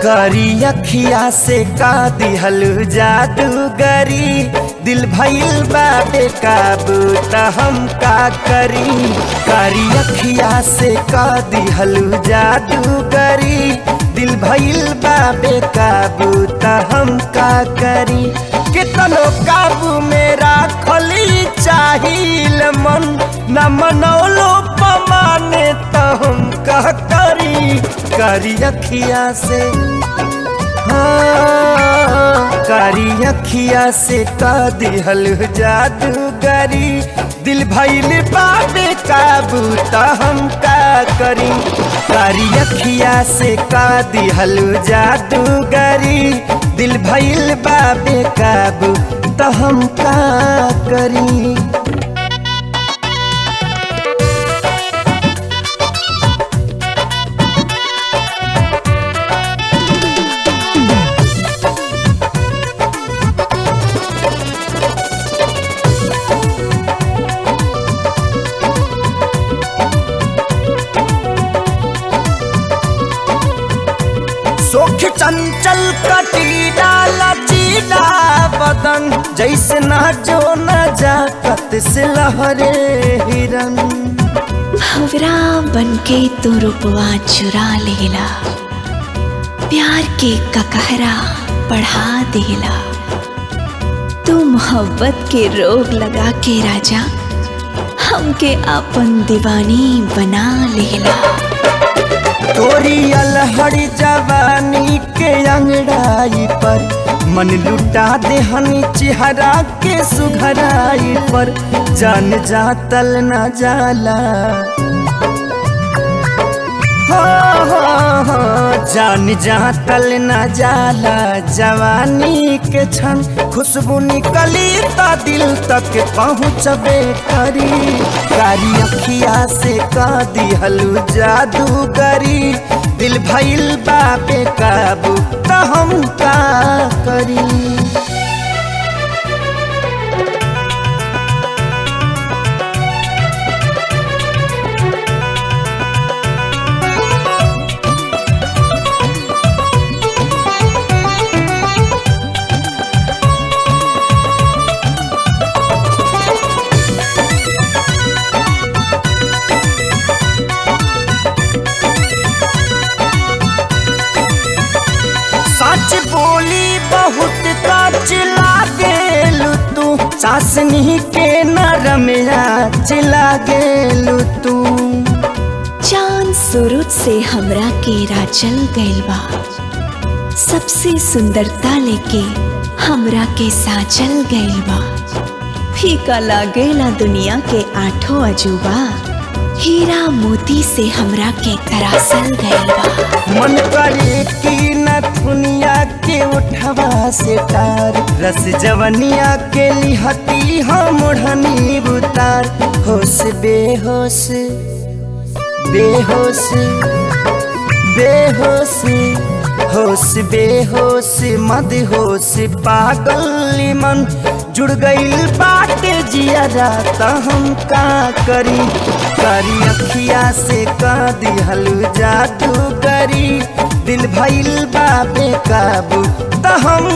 करी अखिया से का दिहल जादूगरी, दिल भइल बाबे काबू त हम का करी। करी अखिया से का दिहल जादूगरी, दिल भइल बाबे काबू त हम का करी। कितनो काबू में राखली चाहिल मन, न मनौलो पमाने त हम का करी। करी अखिया से करी अखिया से का दिहल जादूगरी, दिल भइल बाबे काबू त हम का करी। करी अखिया से का दिहल जादूगरी, दिल भइल बाबे काबू त हम का करी। चंचल कटीला लचीला बदन, जैसे ना जो न जाकत से लहरे हिरन। भंवरा बनके तू रूपवा चुरा लेला, प्यार के ककहरा बढ़ा देला। तू मोहब्बत के रोग लगा के राजा, हमके अपन दीवानी बना लेला। तोरी अलहड़ी जवानी के अंगड़ाई पर, मन लुटा देहनी चेहरा के सुघराई पर। जान जातल न जाला हो, जान जातल न जाला जवानी के क्षण। खुशबू निकली त दिल तक पहुँचबे करी। कारी अखिया से का दिहल जादूगरी, दिल भइल बाबे काबू त हम का करी। बोली बहुत काच लागेलू तू, चासनी के नरमिया चिला गेलू तू। चांद सूरज से हमरा के राचल गइल बा, सबसे सुंदरता लेके हमरा के साचल गइल बा। फीका लागेला दुनिया के आठों अजूबा, हीरा मोती से हमरा के तरासल गइल बा। मन करे की नथुनिया के उठवा से तार, रस जवनिया के लिहती हम ओढ़नी उतार। होश बेहोश बेहोश बेहोश, होश बेहोश मदहोश पागल मन। जुड़ गइल बाटे जियारा त हम का करी। करी अखिया से का दिहल जादूगरी, दिल भइल बाबे काबू त हम